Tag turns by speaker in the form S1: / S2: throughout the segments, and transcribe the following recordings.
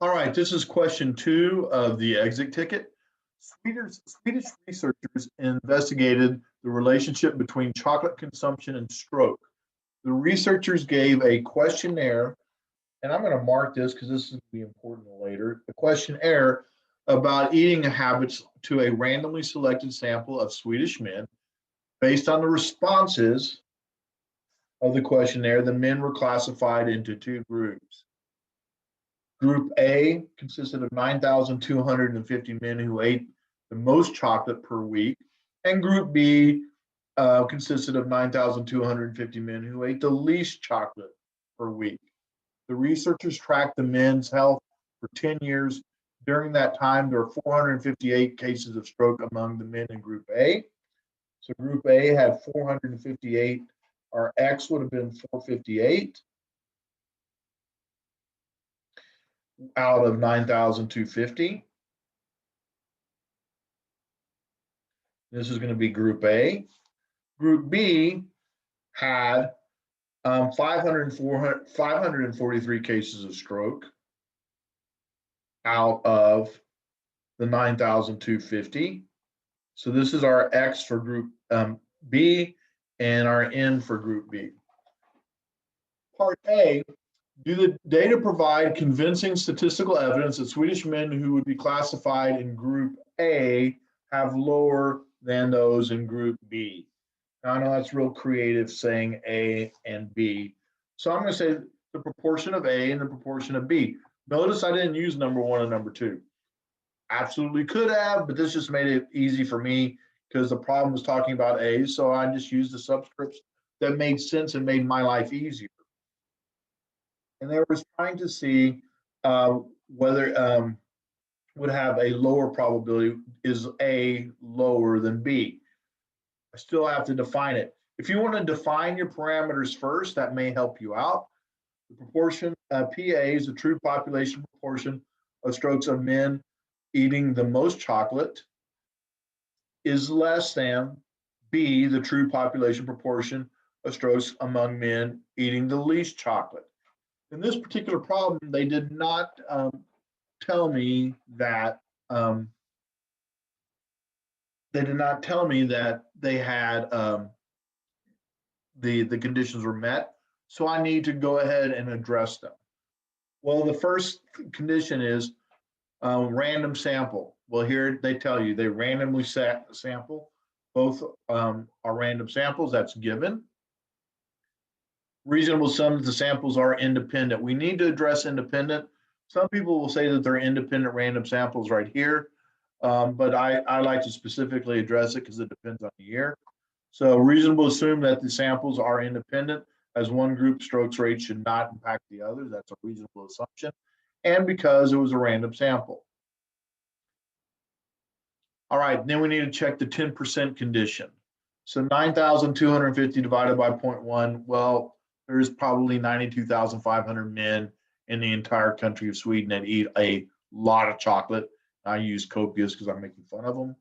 S1: All right, this is question 2 of the exit ticket. Swedish researchers investigated the relationship between chocolate consumption and stroke. The researchers gave a questionnaire, and I'm going to mark this because this is going to be important later. The questionnaire about eating habits to a randomly selected sample of Swedish men. Based on the responses of the questionnaire, the men were classified into 2 groups. Group A consisted of 9,250 men who ate the most chocolate per week, and Group B consisted of 9,250 men who ate the least chocolate per week. The researchers tracked the men's health for 10 years. During that time, there were 458 cases of stroke among the men in Group A. So Group A had 458. Our X would have been 458 out of 9,250. This is going to be Group A. Group B had 543 cases of stroke out of the 9,250. So this is our X for Group B and our N for Group B. Part A, do the data provide convincing statistical evidence that Swedish men who would be classified in Group A have lower than those in Group B? Now, I know that's real creative saying A and B. So I'm going to say the proportion of A and the proportion of B. Notice I didn't use number 1 and number 2. Absolutely could have, but this just made it easy for me because the problem was talking about A. So I just used the subscripts that made sense and made my life easier. And they were trying to see whether would have a lower probability. Is A lower than B? I still have to define it. If you want to define your parameters first, that may help you out. The proportion, PA is the true population proportion of strokes of men eating the most chocolate, is less than B, the true population proportion of strokes among men eating the least chocolate. In this particular problem, they did not tell me that they had the conditions were met. So I need to go ahead and address them. Well, the first condition is random sample. Well, here they tell you they randomly sample. Both are random samples. That's given. Reasonable sum that the samples are independent. We need to address independent. Some people will say that they're independent random samples right here, but I like to specifically address it because it depends on the year. So reasonable to assume that the samples are independent, as one group strokes rate should not impact the other. That's a reasonable assumption. And because it was a random sample. All right, then we need to check the 10% condition. So 9,250 divided by 0.1, well, there's probably 92,500 men in the entire country of Sweden that eat a lot of chocolate. I use copious because I'm making fun of them.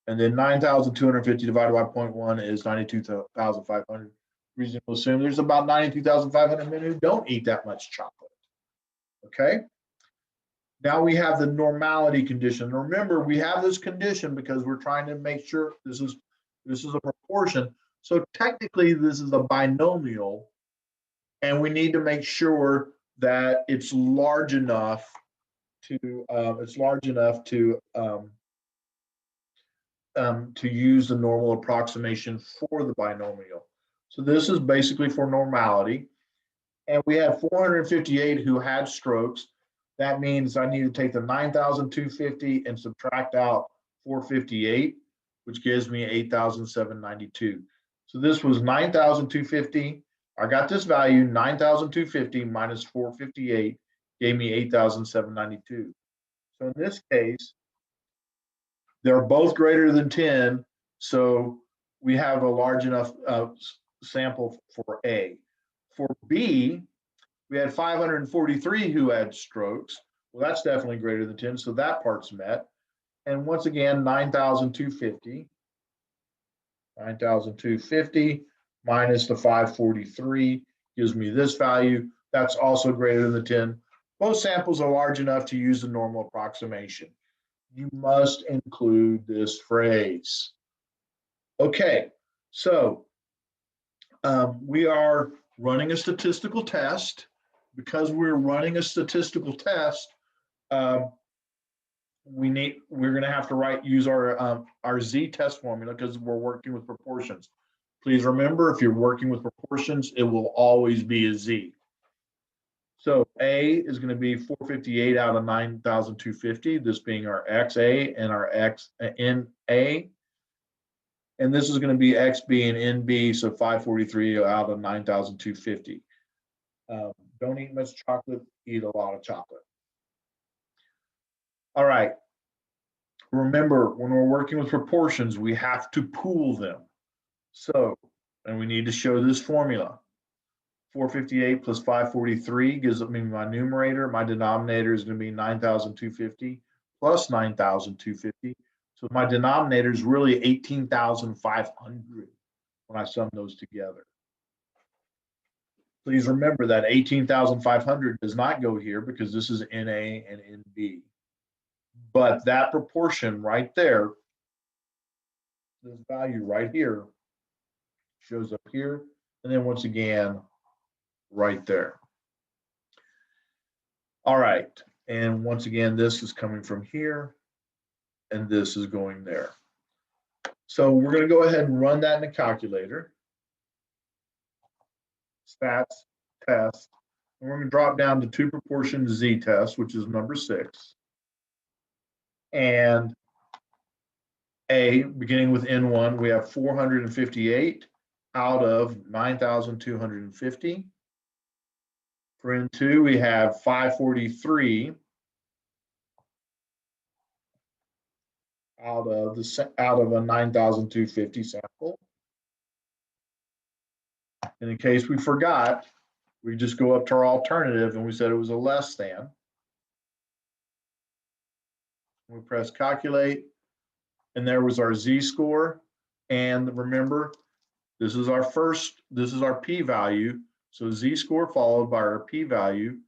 S1: And then 9,250 divided by 0.1 is 92,500. Reasonable to assume there's about 92,500 men who don't eat that much chocolate. Okay. Now we have the normality condition. Remember, we have this condition because we're trying to make sure this is a proportion. So technically, this is a binomial, and we need to make sure that it's large enough to use the normal approximation for the binomial. So this is basically for normality, and we have 458 who had strokes. That means I need to take the 9,250 and subtract out 458, which gives me 8,792. So this was 9,250. I got this value, 9,250 minus 458 gave me 8,792. So in this case, they're both greater than 10. So we have a large enough sample for A. For B, we had 543 who had strokes. Well, that's definitely greater than 10, so that part's met. And once again, 9,250 minus the 543 gives me this value. That's also greater than the 10. Both samples are large enough to use the normal approximation. You must include this phrase. Okay, so we are running a statistical test. Because we're running a statistical test, we're going to have to use our z-test formula because we're working with proportions. Please remember, if you're working with proportions, it will always be a z. So A is going to be 458 out of 9,250, this being our XA and our XNA. And this is going to be XB and NB, so 543 out of 9,250. Don't eat much chocolate, eat a lot of chocolate. All right. Remember, when we're working with proportions, we have to pool them. So, and we need to show this formula. 458 plus 543 gives me my numerator. My denominator is going to be 9,250 plus 9,250. So my denominator is really 18,500 when I sum those together. Please remember that 18,500 does not go here because this is NA and NB. But that proportion right there, this value right here, shows up here. And then once again, right there. All right. And once again, this is coming from here, and this is going there. So we're going to go ahead and run that in the calculator. Stats, test. And we're going to drop down to two proportion z-test, which is number 6. And A, beginning with N1, we have 458 out of 9,250. For N2, we have 543 out of a 9,250 sample. And in case we forgot, we just go up to our alternative and we said it was a less than. We press calculate, and there was our z-score. And remember, this is our p-value. So z-score followed by our p-value.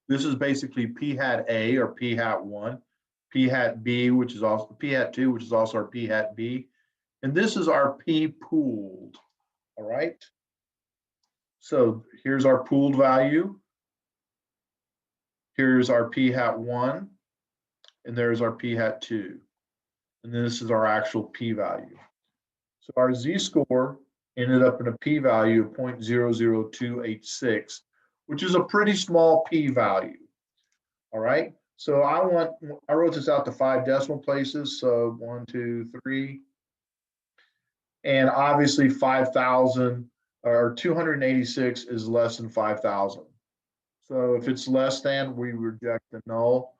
S1: This is basically p hat A or p hat 1, p hat B, which is also p hat 2, which is also our p hat B. And this is our p pooled, all right? So here's our pooled value. Here's our p hat 1, and there's our p hat 2. And then this is our actual p-value. So our z-score ended up in a p-value of 0.00286, which is a pretty small p-value. All right. So I wrote this out to 5 decimal places. So 1, 2, 3. And obviously 5,000 or 286 is less than 5,000. So if it's less than, we reject the null.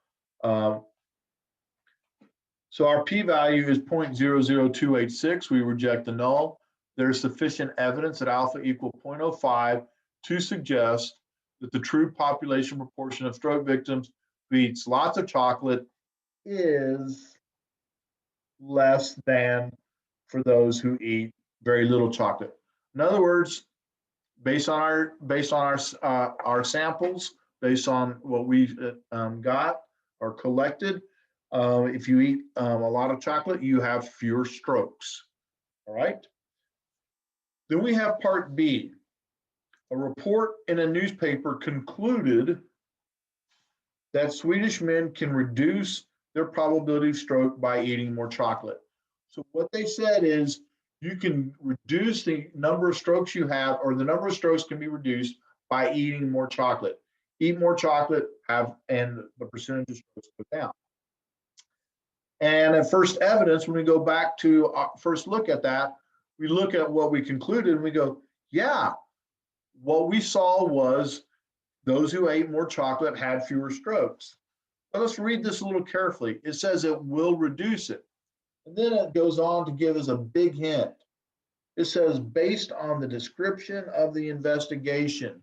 S1: So our p-value is 0.00286. We reject the null. There's sufficient evidence that alpha equal 0.05 to suggest that the true population proportion of stroke victims who eats lots of chocolate is less than for those who eat very little chocolate. In other words, based on our samples, based on what we got or collected, if you eat a lot of chocolate, you have fewer strokes. All right. Then we have part B. A report in a newspaper concluded that Swedish men can reduce their probability of stroke by eating more chocolate. So what they said is you can reduce the number of strokes you have, or the number of strokes can be reduced by eating more chocolate. Eat more chocolate, and the percentage of strokes go down. And at first evidence, when we go back to first look at that, we look at what we concluded and we go, yeah, what we saw was those who ate more chocolate had fewer strokes. But let's read this a little carefully. It says it will reduce it. And then it goes on to give us a big hint. It says, based on the description of the investigation,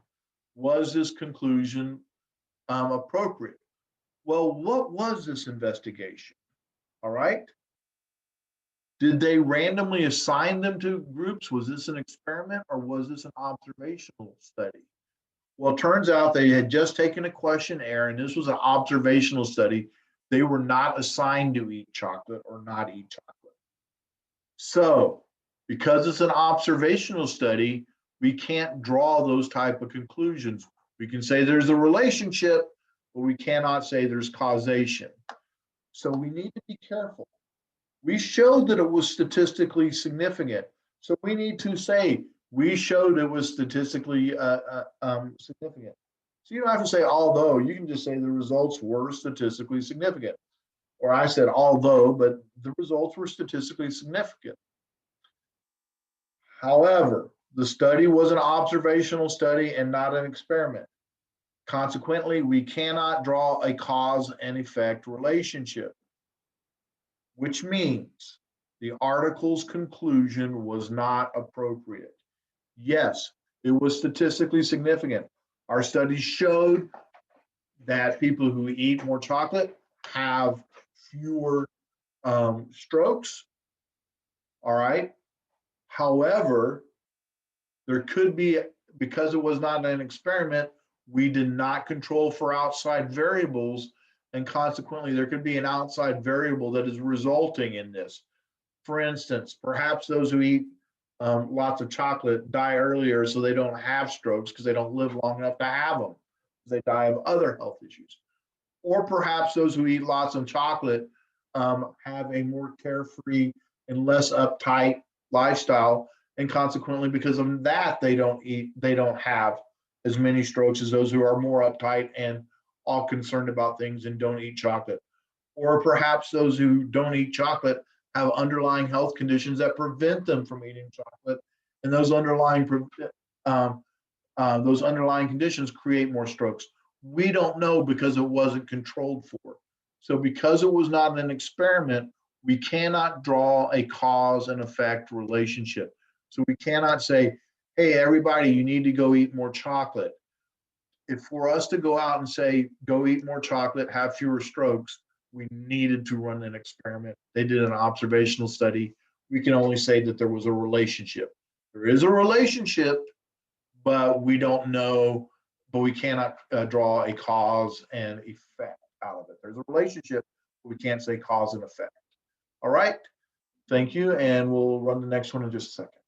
S1: was this conclusion appropriate? Well, what was this investigation? All right. Did they randomly assign them to groups? Was this an experiment or was this an observational study? Well, it turns out they had just taken a questionnaire, and this was an observational study. They were not assigned to eat chocolate or not eat chocolate. So, because it's an observational study, we can't draw those type of conclusions. We can say there's a relationship, but we cannot say there's causation. So we need to be careful. We showed that it was statistically significant. So we need to say we showed it was statistically significant. So you don't have to say although, you can just say the results were statistically significant. Or I said although, but the results were statistically significant. However, the study was an observational study and not an experiment. Consequently, we cannot draw a cause and effect relationship, which means the article's conclusion was not appropriate. Yes, it was statistically significant. Our studies showed that people who eat more chocolate have fewer strokes. All right. However, there could be, because it was not an experiment, we did not control for outside variables, and consequently, there could be an outside variable that is resulting in this. For instance, perhaps those who eat lots of chocolate die earlier so they don't have strokes because they don't live long enough to have them. They die of other health issues. Or perhaps those who eat lots of chocolate have a more carefree and less uptight lifestyle, and consequently, because of that, they don't have as many strokes as those who are more uptight and all concerned about things and don't eat chocolate. Or perhaps those who don't eat chocolate have underlying health conditions that prevent them from eating chocolate, and those underlying conditions create more strokes. We don't know because it wasn't controlled for. So because it was not an experiment, we cannot draw a cause and effect relationship. So we cannot say, hey, everybody, you need to go eat more chocolate. If for us to go out and say, go eat more chocolate, have fewer strokes, we needed to run an experiment. They did an observational study. We can only say that there was a relationship. There is a relationship, but we don't know, but we cannot draw a cause and effect out of it. There's a relationship, but we can't say cause and effect. All right. Thank you. And we'll run the next one in just a second.